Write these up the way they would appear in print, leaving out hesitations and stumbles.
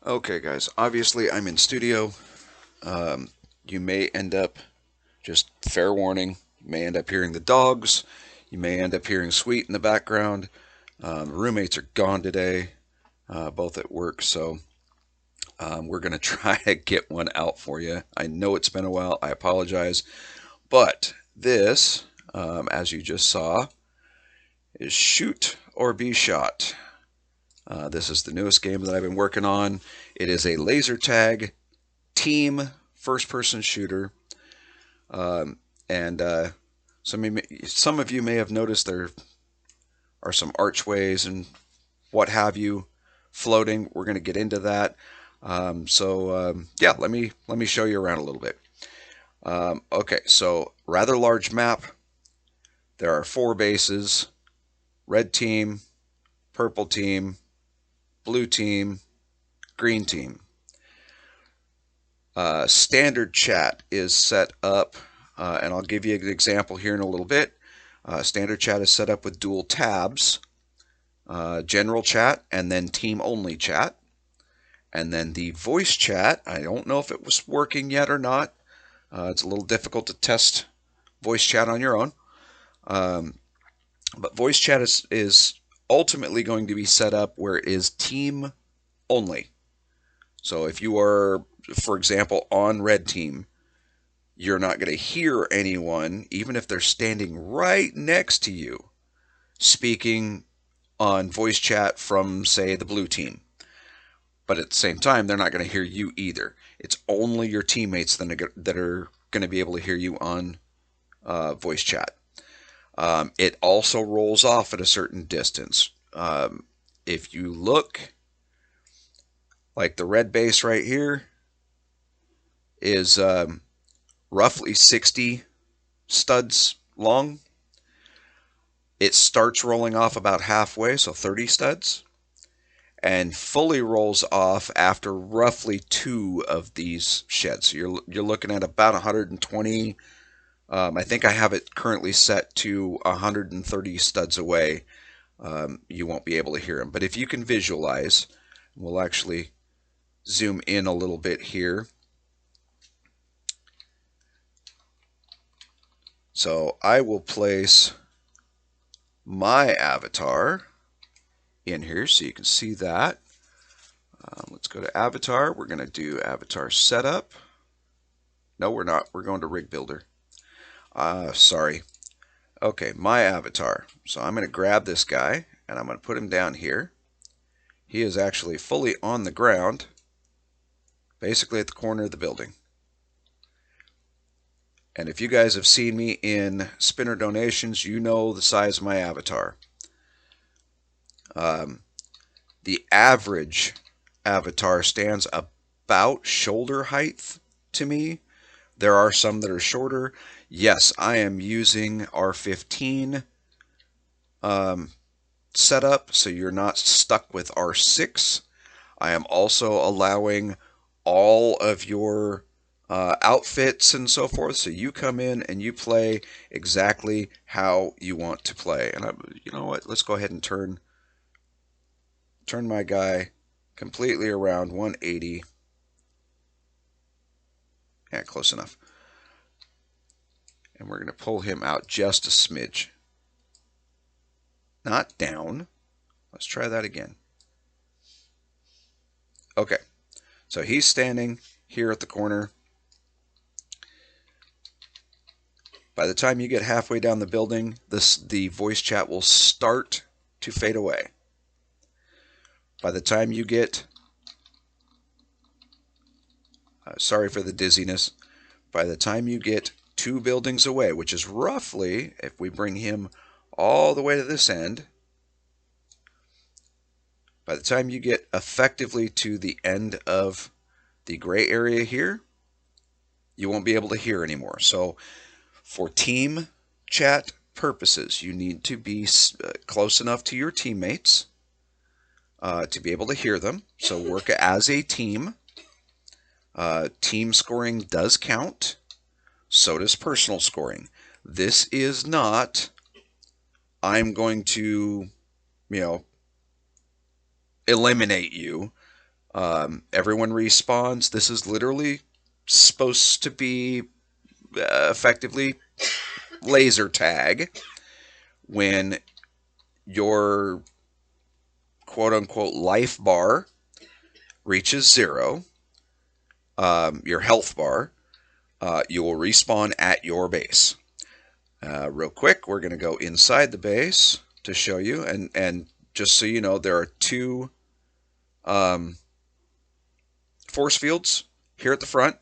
Okay, guys, obviously I'm in studio. You may end up, just fair warning, you may end up hearing the dogs. You may end up hearing Sweet in the background. Roommates are gone today, both at work, so we're going to try to get one out for you. I know it's been a while. I apologize. But this, as you just saw, is Shoot or Be Shot. This is the newest game that I've been working on. It is a laser tag team first-person shooter, and some of you may have noticed there are some archways and what have you floating. We're going to get into that. Yeah, let me show you around a little bit. Okay, so rather large map. There are 4 bases: red team, purple team, blue team, green team. Standard chat is set up, and I'll give you an example here in a little bit. Standard chat is set up with dual tabs, general chat, and then team only chat. And then the voice chat, I don't know if it was working yet or not. It's a little difficult to test voice chat on your own. But voice chat is ultimately going to be set up where it is team only. So if you are, for example, on red team, you're not going to hear anyone, even if they're standing right next to you, speaking on voice chat from, say, the blue team. But at the same time, they're not going to hear you either. It's only your teammates that are going to be able to hear you on voice chat. It also rolls off at a certain distance. If you look, like the red base right here is roughly 60 studs long. It starts rolling off about halfway, so 30 studs, and fully rolls off after roughly 2 of these sheds. So you're looking at about 120. I think I have it currently set to 130 studs away. You won't be able to hear them. But if you can visualize, we'll actually zoom in a little bit here. So I will place my avatar in here so you can see that. Let's go to avatar. We're going to do avatar setup. No, we're not. We're going to rig builder. Sorry. Okay, my avatar. So I'm going to grab this guy and I'm going to put him down here. He is actually fully on the ground, basically at the corner of the building. And if you guys have seen me in spinner donations, you know the size of my avatar. The average avatar stands about shoulder height to me. There are some that are shorter. Yes, I am using R15 setup, so you're not stuck with R6. I am also allowing all of your outfits and so forth, so you come in and you play exactly how you want to play. And you know what? Let's go ahead and turn my guy completely around 180. Yeah, close enough. And we're going to pull him out just a smidge. Not down. Let's try that again. Okay, so he's standing here at the corner. By the time you get halfway down the building, the voice chat will start to fade away. By the time you get, sorry for the dizziness, by the time you get 2 buildings away, which is roughly, if we bring him all the way to this end, by the time you get effectively to the end of the gray area here, you won't be able to hear anymore. So for team chat purposes, you need to be close enough to your teammates to be able to hear them. So work as a team. Team scoring does count. So does personal scoring. This is not, I'm going to, eliminate you. Everyone respawns. This is literally supposed to be effectively laser tag when your quote unquote life bar reaches zero, your health bar, you will respawn at your base. Real quick, we're going to go inside the base to show you, and just so you know, there are two um, force fields here at the front.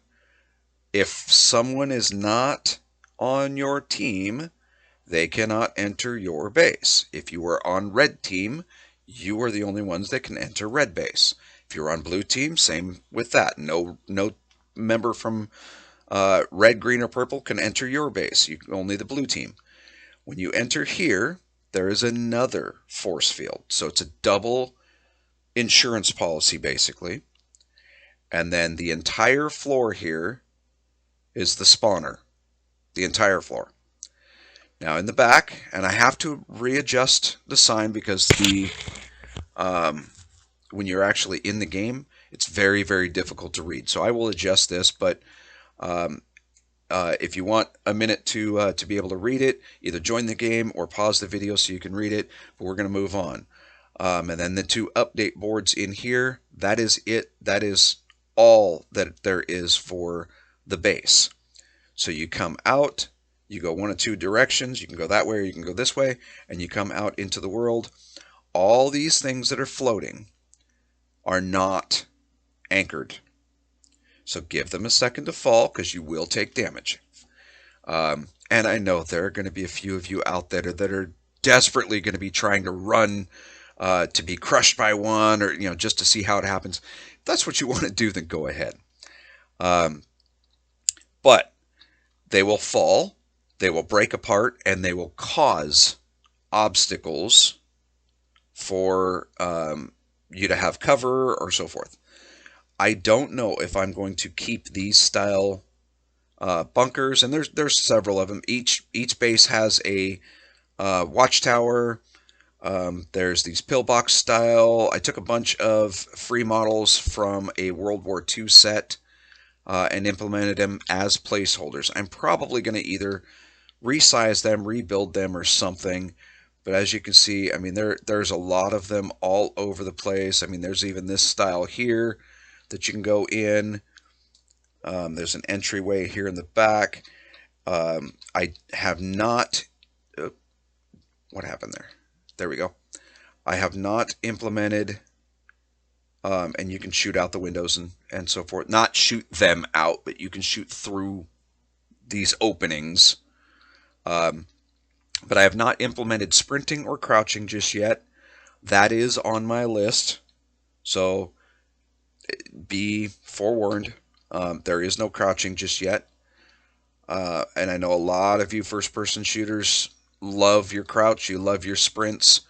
If someone is not on your team, they cannot enter your base. If you are on red team, you are the only ones that can enter red base. If you're on blue team, same with that. No member from red, green, or purple can enter your base. Only the blue team. When you enter here, there is another force field. So it's a double insurance policy, basically. And then the entire floor here is the spawner. The entire floor. Now in the back, and I have to readjust the sign because when you're actually in the game, it's very, very difficult to read. So I will adjust this, but if you want a minute to be able to read it, either join the game or pause the video so you can read it. But we're going to move on. And then the two update boards in here, that is it. That is all that there is for the base. So you come out, you go one of two directions. You can go that way or you can go this way, and you come out into the world. All these things that are floating are not anchored. So give them a second to fall because you will take damage. And I know there are going to be a few of you out there that are desperately going to be trying to run to be crushed by one, or just to see how it happens. If that's what you want to do, then go ahead. But they will fall, they will break apart, and they will cause obstacles for you to have cover or so forth. I don't know if I'm going to keep these style bunkers, and there's several of them. Each base has a watchtower. There's these pillbox style. I took a bunch of free models from a World War II set and implemented them as placeholders. I'm probably going to either resize them, rebuild them, or something. But as you can see, I mean, there's a lot of them all over the place. I mean, there's even this style here that you can go in. There's an entryway here in the back. I have not... what happened there? There we go. I have not implemented... and you can shoot out the windows and so forth. Not shoot them out, but you can shoot through these openings. But I have not implemented sprinting or crouching just yet. That is on my list. So be forewarned. There is no crouching just yet. And I know a lot of you first-person shooters love your crouch. You love your sprints.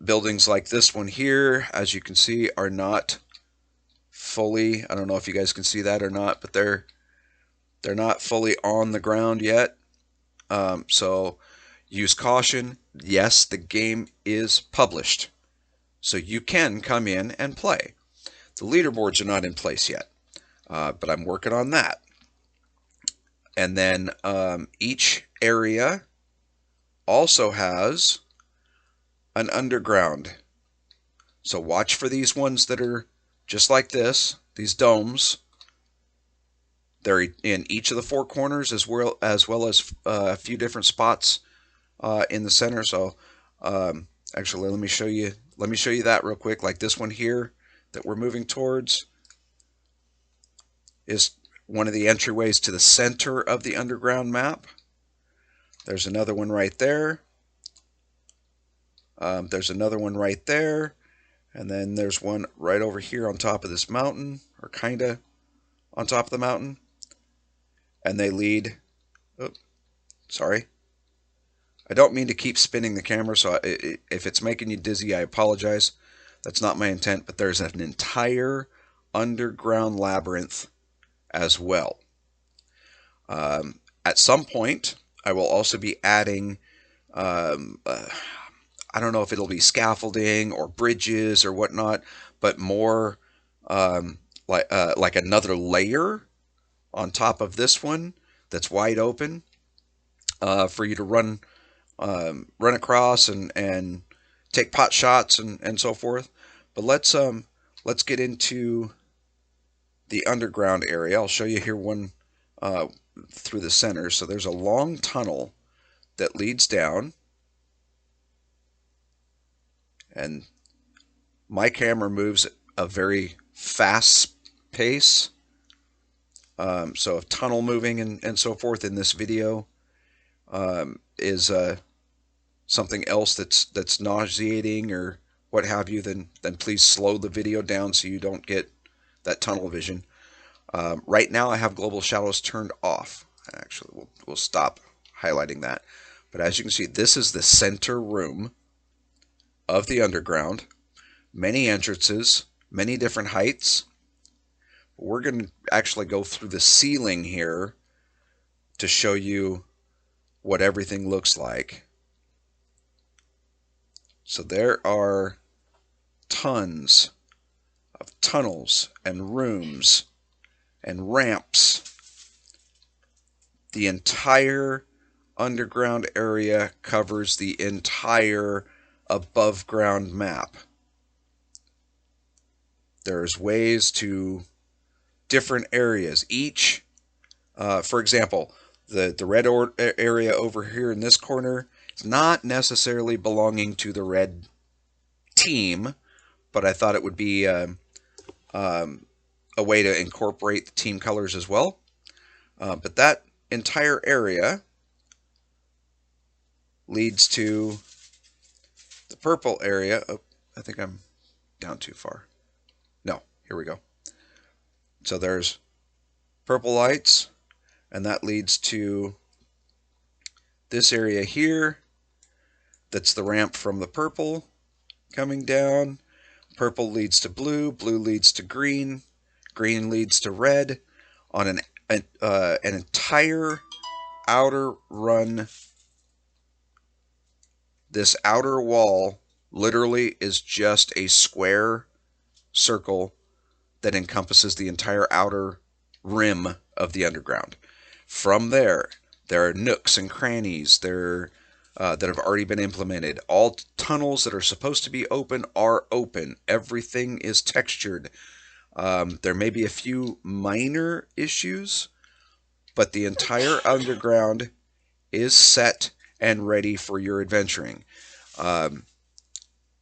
Buildings like this one here, as you can see, are not fully... I don't know if you guys can see that or not, but they're not fully on the ground yet. So use caution. Yes, the game is published, so you can come in and play. The leaderboards are not in place yet, but I'm working on that. And then each area also has an underground. So watch for these ones that are just like this, these domes. They're in each of the four corners as well as a few different spots in the center. So actually, let me show you that real quick. Like this one here that we're moving towards is one of the entryways to the center of the underground map. There's another one right there. There's another one right there. And then there's one right over here on top of this mountain, or kind of on top of the mountain. And they lead... Oh, sorry. I don't mean to keep spinning the camera, so if it's making you dizzy, I apologize. That's not my intent, but there's an entire underground labyrinth as well. At some point, I will also be adding... I don't know if it'll be scaffolding or bridges or whatnot, but more like another layer on top of this one that's wide open for you to run across and take pot shots and so forth. But let's get into the underground area. I'll show you here one uh, through the center. So there's a long tunnel that leads down, and my camera moves at a very fast pace. So if tunnel moving and so forth in this video is something else that's nauseating or what have you, then please slow the video down so you don't get that tunnel vision. Right now I have global shadows turned off. Actually, we'll stop highlighting that. But as you can see, this is the center room of the underground. Many entrances, many different heights. We're going to actually go through the ceiling here to show you what everything looks like. So there are tons of tunnels and rooms and ramps. The entire underground area covers the entire above ground map. There's ways to different areas. Each, for example, the red area over here in this corner is not necessarily belonging to the red team, but I thought it would be a way to incorporate the team colors as well. But that entire area leads to the purple area. Oh, I think I'm down too far. No, here we go. So there's purple lights, and that leads to this area here. That's the ramp from the purple coming down. Purple leads to blue, blue leads to green, green leads to red on an entire outer run. This outer wall literally is just a square circle that encompasses the entire outer rim of the underground. From there are nooks and crannies there that have already been implemented. All tunnels that are supposed to be open are open. Everything is textured. There may be a few minor issues, but the entire underground is set and ready for your adventuring.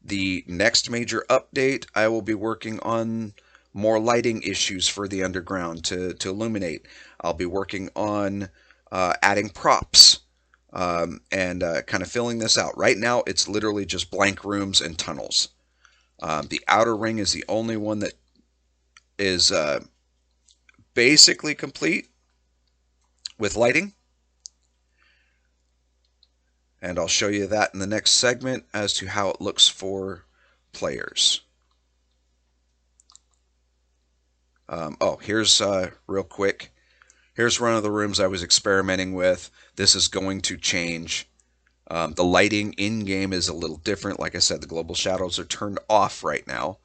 The next major update, I will be working on more lighting issues for the underground to illuminate. I'll be working on adding props and kind of filling this out. Right now, it's literally just blank rooms and tunnels. The outer ring is the only one that is basically complete with lighting. And I'll show you that in the next segment as to how it looks for players. Here's real quick. Here's one of the rooms I was experimenting with. This is going to change. The lighting in-game is a little different. Like I said, the global shadows are turned off right now.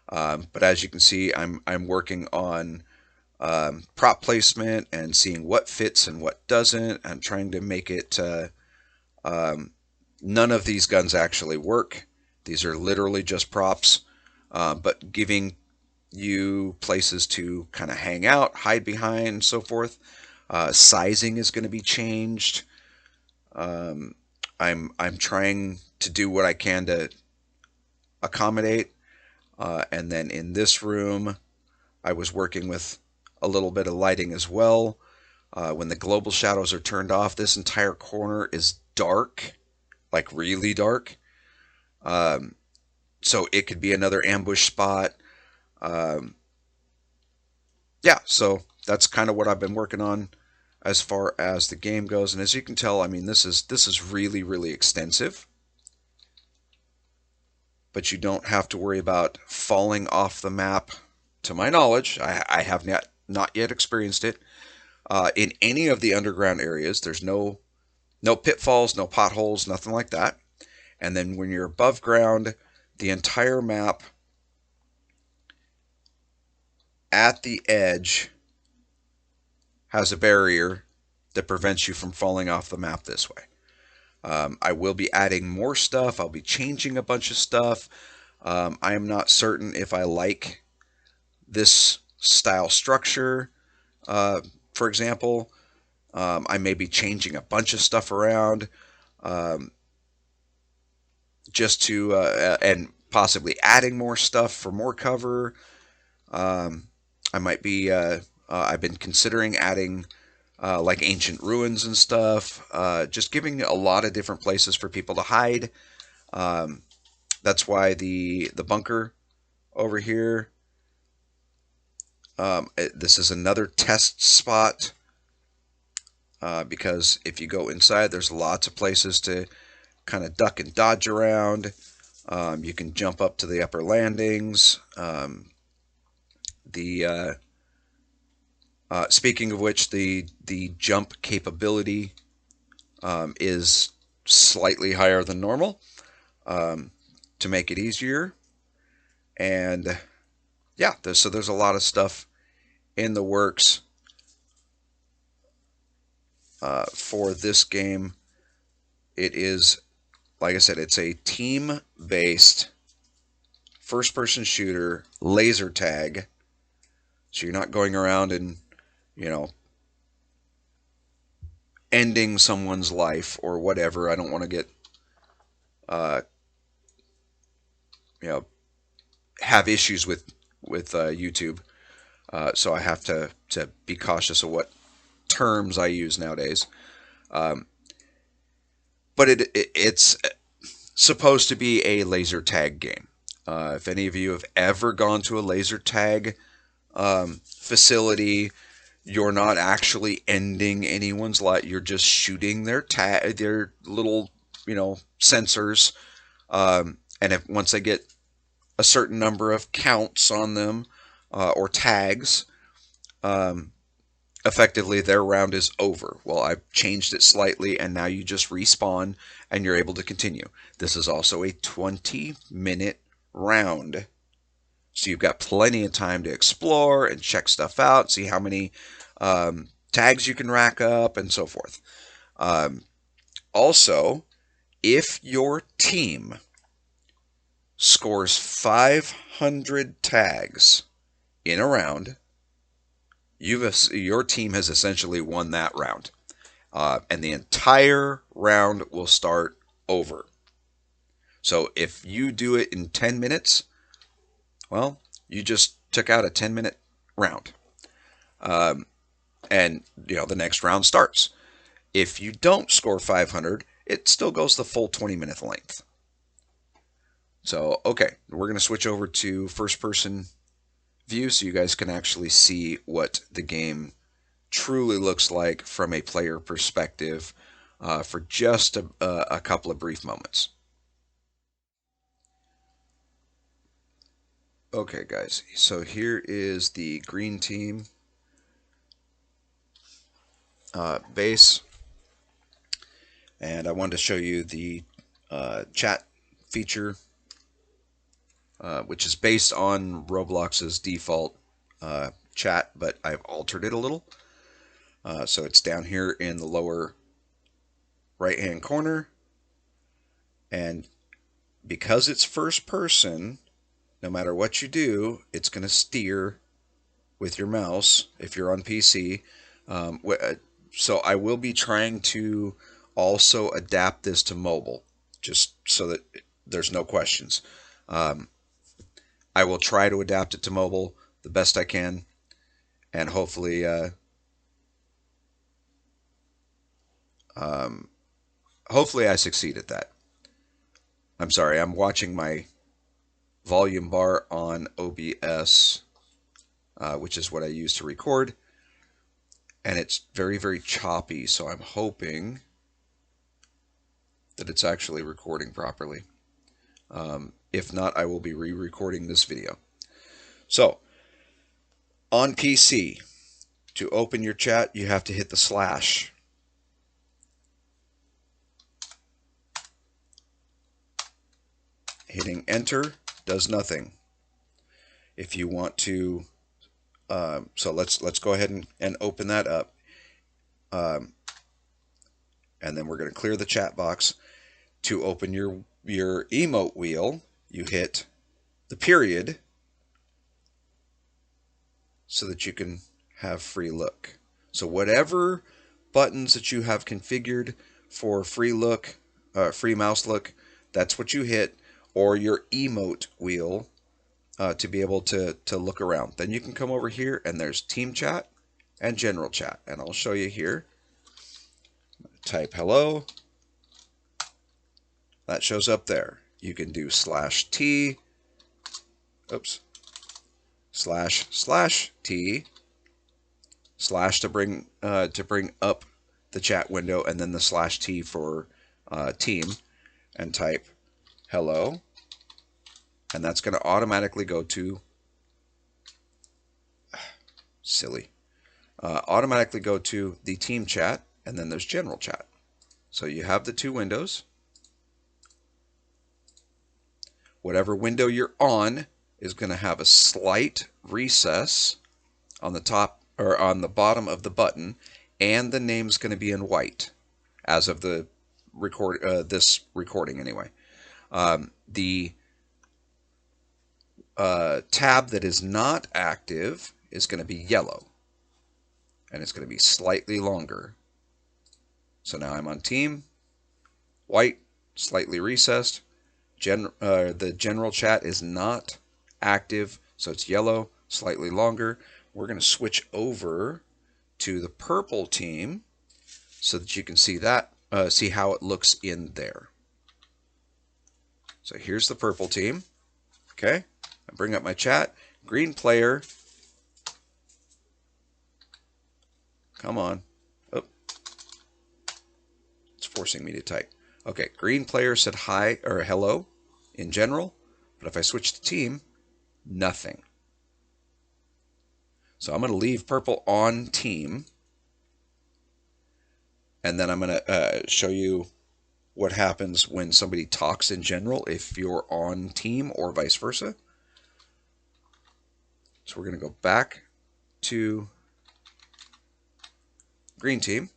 But as you can see, I'm working on prop placement and seeing what fits and what doesn't. I'm trying to make it... none of these guns actually work. These are literally just props, but giving you places to kind of hang out, hide behind, and so forth. Sizing is going to be changed. I'm trying to do what I can to accommodate. And then in this room, I was working with a little bit of lighting as well. When the global shadows are turned off, this entire corner is dark, like really dark. So it could be another ambush spot. Yeah, so that's kind of what I've been working on as far as the game goes. And as you can tell, I mean, this is really, really extensive. But you don't have to worry about falling off the map. To my knowledge, I have not yet experienced it. In any of the underground areas, there's no pitfalls, no potholes, nothing like that. And then when you're above ground, the entire map at the edge has a barrier that prevents you from falling off the map this way. I will be adding more stuff. I'll be changing a bunch of stuff. I am not certain if I like this style structure. For example, I may be changing a bunch of stuff around um, just to, and possibly adding more stuff for more cover. Um, I might be, I've been considering adding like ancient ruins and stuff, just giving a lot of different places for people to hide. Um, that's why the bunker over here, this is another test spot because if you go inside, there's lots of places to kind of duck and dodge around. You can jump up to the upper landings. The Speaking of which, the jump capability is slightly higher than normal to make it easier. And yeah, so there's a lot of stuff in the works for this game. It is, like I said, it's a team-based first-person shooter laser tag. So you're not going around and, you know, ending someone's life or whatever. I don't want to get, uh, you know, have issues with YouTube. So I have to be cautious of what terms I use nowadays. Um, but it's supposed to be a laser tag game. If any of you have ever gone to a laser tag facility, you're not actually ending anyone's life. You're just shooting their little, sensors. And if once they get a certain number of counts on them or tags, um, effectively their round is over. Well, I've changed it slightly, and now you just respawn and you're able to continue. This is also a 20-minute round. So you've got plenty of time to explore and check stuff out, see how many tags you can rack up, and so forth. Also, if your team scores 500 tags in a round, your team has essentially won that round. And the entire round will start over. So if you do it in 10 minutes, well, you just took out a 10-minute round. And, the next round starts. If you don't score 500, it still goes the full 20-minute length. So, okay, we're going to switch over to first-person view so you guys can actually see what the game truly looks like from a player perspective for just a couple of brief moments. Okay, guys, so here is the green team base, and I wanted to show you the chat feature, which is based on Roblox's default chat, but I've altered it a little. So it's down here in the lower right-hand corner, and because it's first person, no matter what you do, it's going to steer with your mouse if you're on PC. So I will be trying to also adapt this to mobile, just so that there's no questions. I will try to adapt it to mobile the best I can, and hopefully hopefully I succeed at that. I'm sorry, I'm watching my volume bar on OBS, which is what I use to record, and it's very, very choppy, so I'm hoping that it's actually recording properly. If not, I will be re-recording this video. So, on PC, to open your chat, you have to hit the slash. Hitting enter does nothing. If you want to, so let's go ahead and open that up. And then we're going to clear the chat box. To open your emote wheel, you hit the period so that you can have free look. So whatever buttons that you have configured for free look, free mouse look, that's what you hit, or your emote wheel to be able to look around. Then you can come over here and there's team chat and general chat. And I'll show you here. Type hello. That shows up there. You can do /t, oops, //t, / to bring up the chat window, and then the /t for team, and type hello, and that's going to automatically go to automatically go to the team chat, and then there's general chat. So you have the two windows. Whatever window you're on is going to have a slight recess on the top or on the bottom of the button, and the name's going to be in white as of the this recording anyway. The tab that is not active is going to be yellow, and it's going to be slightly longer. So now I'm on team, white, slightly recessed. The general chat is not active, so it's yellow, slightly longer. We're going to switch over to the purple team so that you can see that, see how it looks in there. So here's the purple team. Okay, I bring up my chat. Green player. Come on. Oh, it's forcing me to type. Okay, green player said hi or hello in general, but if I switch to team, nothing. So I'm going to leave purple on team, and then I'm going to show you what happens when somebody talks in general if you're on team or vice versa. So we're going to go back to green team.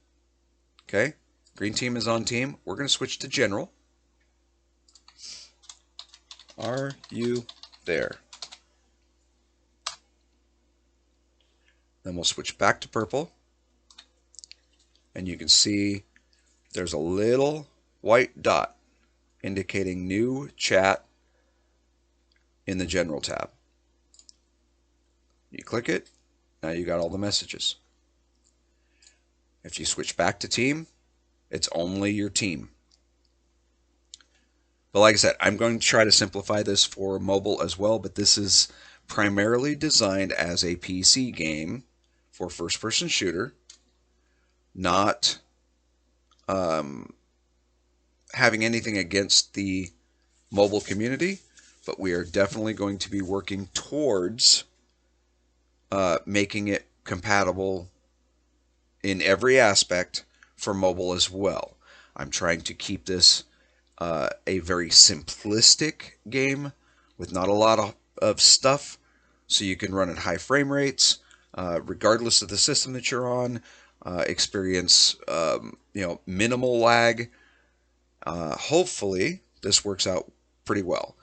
Okay, green team is on team. We're going to switch to general. Are you there? Then we'll switch back to purple. And you can see there's a little white dot indicating new chat in the general tab. You click it, now you got all the messages. If you switch back to team, it's only your team. But like I said, I'm going to try to simplify this for mobile as well, but this is primarily designed as a PC game for first-person shooter, not having anything against the mobile community, but we are definitely going to be working towards making it compatible in every aspect for mobile as well. I'm trying to keep this a very simplistic game with not a lot of stuff, so you can run at high frame rates regardless of the system that you're on, experience minimal lag. Hopefully this works out pretty well.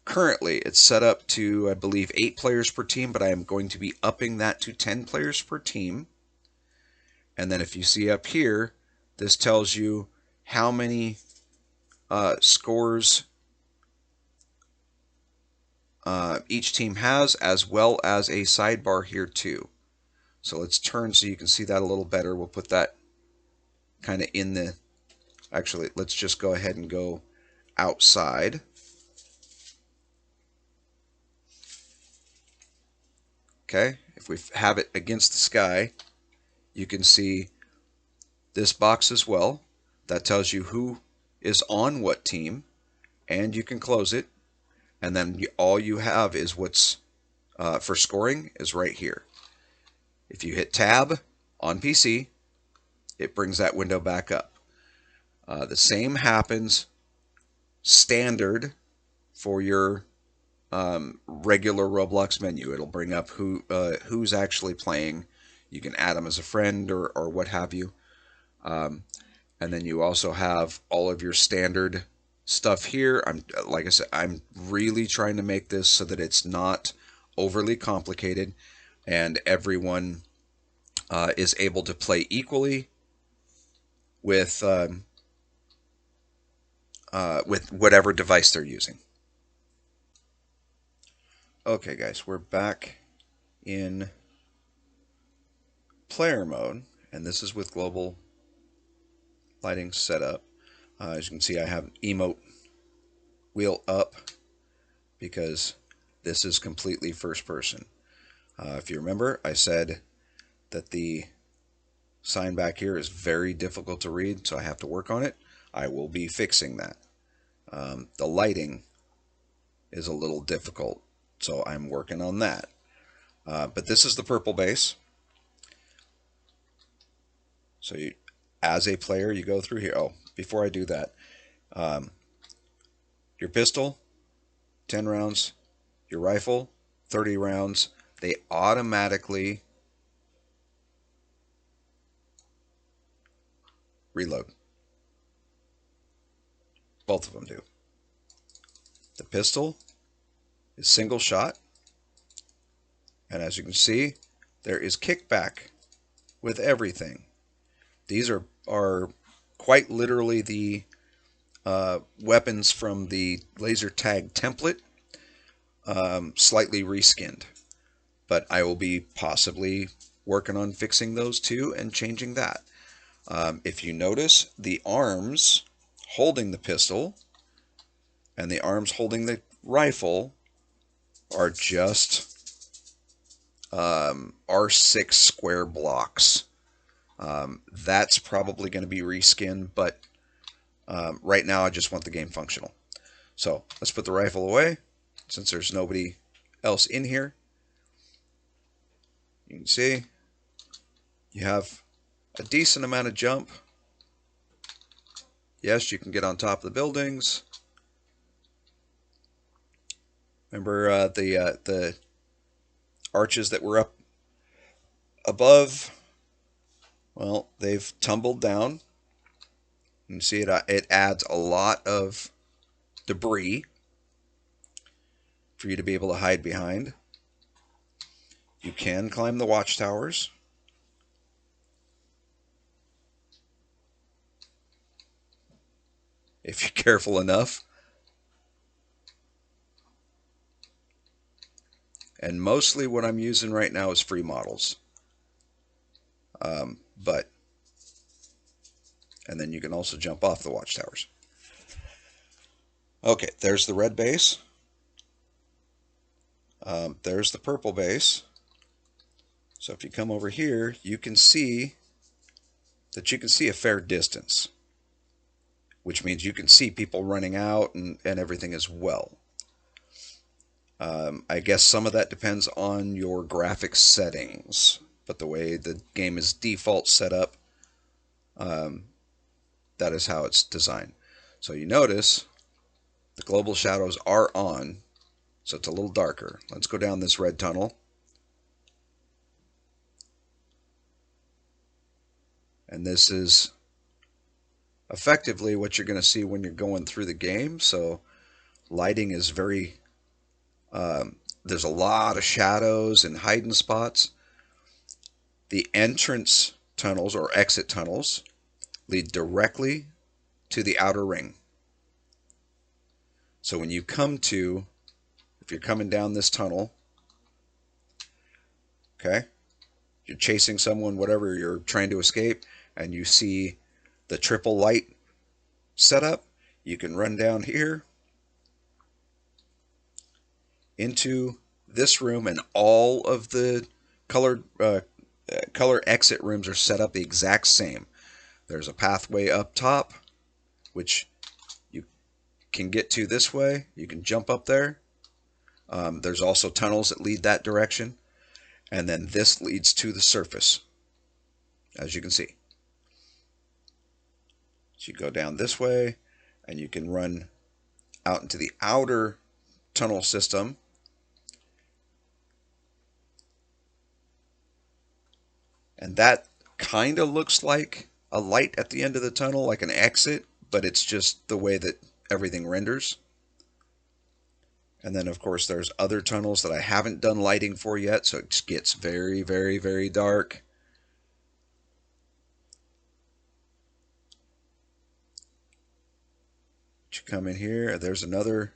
Currently it's set up to, I believe, 8 players per team, but I am going to be upping that to 10 players per team. And then if you see up here, this tells you how many scores each team has, as well as a sidebar here too. So let's turn so you can see that a little better. We'll put that kind of in the, actually let's just go ahead and go outside. Okay, if we have it against the sky, you can see this box as well. That tells you who is on what team, and you can close it, and then all you have is what's for scoring is right here. If you hit tab on PC, it brings that window back up. The same happens standard for your regular Roblox menu. It'll bring up who's actually playing. You can add them as a friend or what have you. Um, and then you also have all of your standard stuff here. Like I said, I'm really trying to make this so that it's not overly complicated and everyone is able to play equally with whatever device they're using. Okay, guys, we're back in player mode, and this is with global lighting set up. As you can see, I have emote wheel up because this is completely first person. If you remember, I said that the sign back here is very difficult to read, so I have to work on it. I will be fixing that. The lighting is a little difficult, so I'm working on that. But this is the purple base. So you, as a player, you go through here. Oh, before I do that, um, your pistol, 10 rounds. Your rifle, 30 rounds. They automatically reload. Both of them do. The pistol is single shot. And as you can see, there is kickback with everything. These are quite literally the weapons from the laser tag template, slightly reskinned. But I will be possibly working on fixing those too and changing that. If you notice, the arms holding the pistol and the arms holding the rifle are just R6 square blocks. That's probably going to be reskinned, but right now I just want the game functional. So let's put the rifle away since there's nobody else in here. You can see you have a decent amount of jump. Yes, you can get on top of the buildings. Remember the arches that were up above? Well, they've tumbled down. You can see it adds a lot of debris for you to be able to hide behind. You can climb the watchtowers. If you're careful enough. And mostly what I'm using right now is free models. And then you can also jump off the watchtowers. Okay, there's the red base. There's the purple base. So if you come over here, you can see that you can see a fair distance, which means you can see people running out and everything as well. I guess some of that depends on your graphics settings, but the way the game is default set up, that is how it's designed. So you notice the global shadows are on, so it's a little darker. Let's go down this red tunnel. And this is effectively what you're going to see when you're going through the game. So lighting is very, there's a lot of shadows and hiding spots. The entrance tunnels or exit tunnels lead directly to the outer ring. So when you come to, if you're coming down this tunnel, okay, you're chasing someone, whatever, you're trying to escape, and you see the triple light setup, you can run down here into this room, and all of the color exit rooms are set up the exact same. There's a pathway up top, which you can get to this way. You can jump up there. There's also tunnels that lead that direction. And then this leads to the surface, as you can see. So you go down this way, and you can run out into the outer tunnel system. And that kind of looks like a light at the end of the tunnel, like an exit, but it's just the way that everything renders. And then, of course, there's other tunnels that I haven't done lighting for yet, so it gets very, very, very dark. You come in here, there's another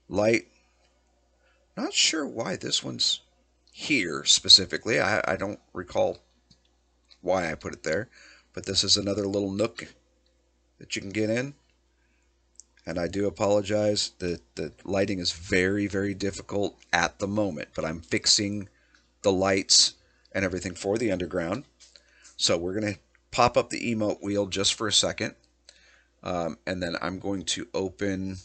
light. Not sure why this one's here specifically. I don't recall why I put it there, but this is another little nook that you can get in. And I do apologize. The lighting is very, very difficult at the moment, but I'm fixing the lights and everything for the underground. So we're going to pop up the emote wheel just for a second. And then I'm going to open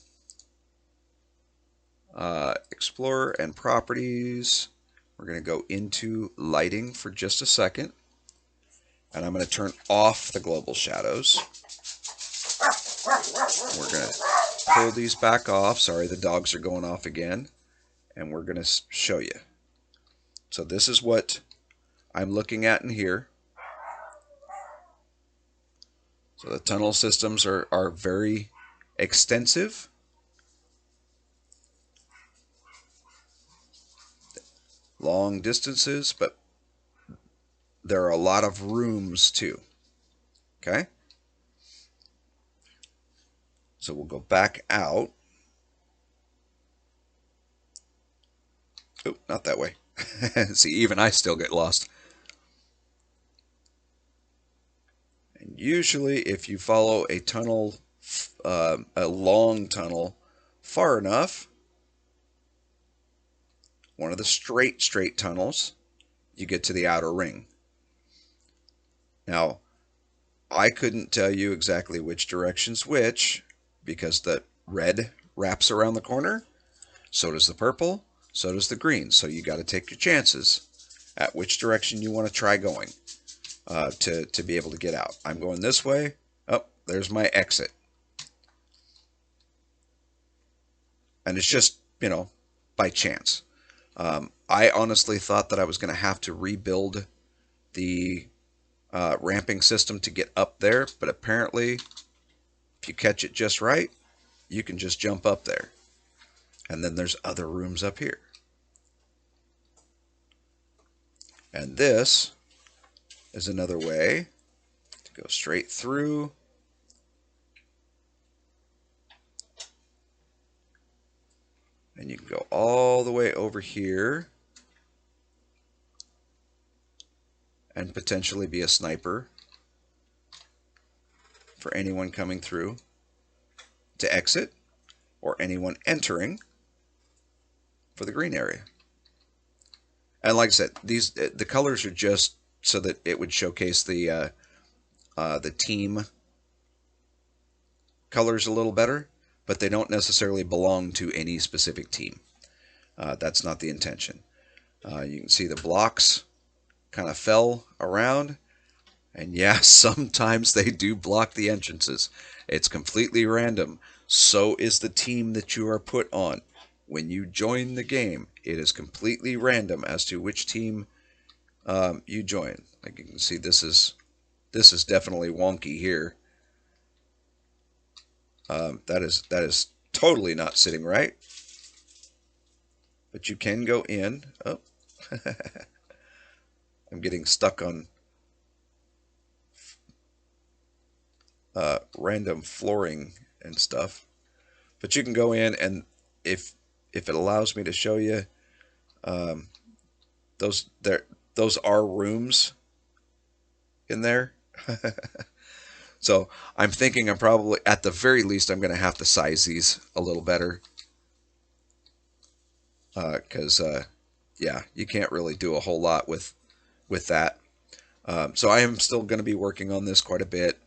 Explorer and Properties. We're going to go into Lighting for just a second. And I'm going to turn off the global shadows. We're going to pull these back off. Sorry, the dogs are going off again. And we're going to show you. So this is what I'm looking at in here. So the tunnel systems are very extensive. Long distances, but there are a lot of rooms too. Okay? So we'll go back out. Oh, not that way. See, even I still get lost. And usually if you follow a tunnel, a long tunnel, far enough, one of the straight tunnels, you get to the outer ring. Now, I couldn't tell you exactly which direction's which, because the red wraps around the corner, so does the purple, so does the green. So you got to take your chances at which direction you want to try going to be able to get out. I'm going this way. Oh, there's my exit. And it's just, by chance. I honestly thought that I was going to have to rebuild the ramping system to get up there, but apparently if you catch it just right, you can just jump up there. And then there's other rooms up here. And this is another way to go straight through. And you can go all the way over here and potentially be a sniper for anyone coming through to exit, or anyone entering for the green area. And like I said, the colors are just so that it would showcase the team colors a little better, but they don't necessarily belong to any specific team. That's not the intention. You can see the blocks kind of fell around, and yeah, sometimes they do block the entrances. It's completely random. So is the team that you are put on. When you join the game, it is completely random as to which team you join. Like you can see, this is definitely wonky here. That is totally not sitting right. But you can go in. Oh, I'm getting stuck on random flooring and stuff. But you can go in, and if it allows me to show you, those are rooms in there. So I'm thinking I'm probably, at the very least, I'm going to have to size these a little better. Because, yeah, you can't really do a whole lot with that. So I am still going to be working on this quite a bit.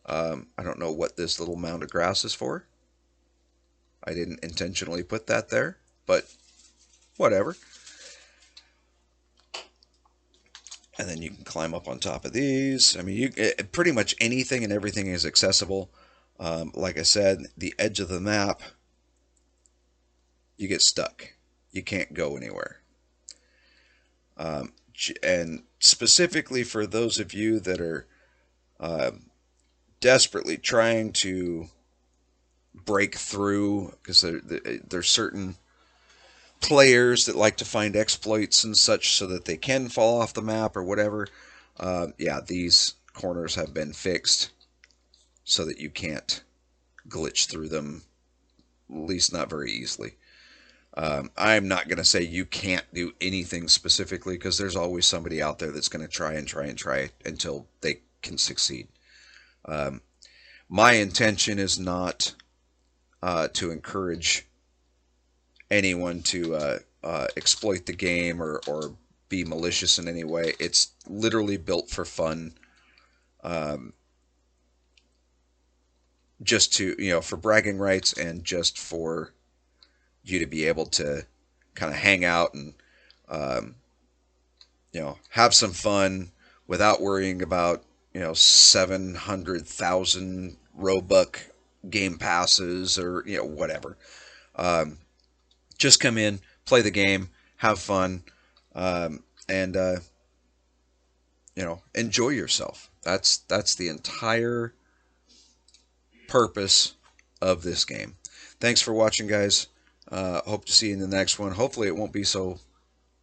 I don't know what this little mound of grass is for. I didn't intentionally put that there, but whatever. And then you can climb up on top of these. I mean, pretty much anything and everything is accessible. Like I said, the edge of the map you get stuck. You can't go anywhere. And specifically for those of you that are um, desperately trying to break through, because there's certain players that like to find exploits and such so that they can fall off the map or whatever. Yeah, these corners have been fixed so that you can't glitch through them, at least not very easily. I'm not going to say you can't do anything specifically because there's always somebody out there that's going to try and try and try until they can succeed. Um, my intention is not to encourage anyone to exploit the game or be malicious in any way. It's literally built for fun, um, just to, for bragging rights and just for you to be able to kind of hang out and, um, have some fun without worrying about, 700,000 Roebuck game passes or, whatever. Um, just come in, play the game, have fun, and enjoy yourself. That's the entire purpose of this game. Thanks for watching, guys. Hope to see you in the next one. Hopefully, it won't be so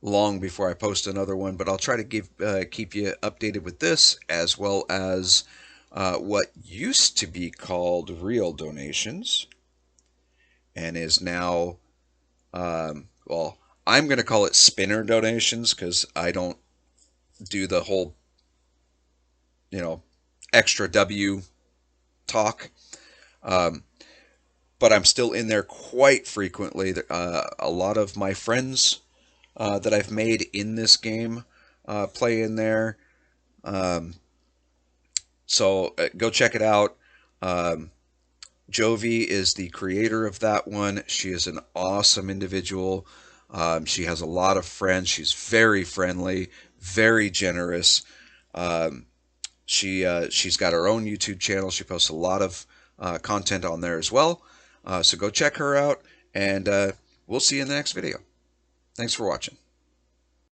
long before I post another one, but I'll try to keep you updated with this as well as what used to be called real donations and is now, well, I'm going to call it spinner donations because I don't do the whole, you know, extra W talk. Um, but I'm still in there quite frequently. A lot of my friends that I've made in this game play in there. Um, so go check it out. Um, Jovi is the creator of that one. She is an awesome individual. She has a lot of friends. She's very friendly, very generous. Um, she's got her own YouTube channel. She posts a lot of content on there as well. So go check her out, and we'll see you in the next video. Thanks for watching.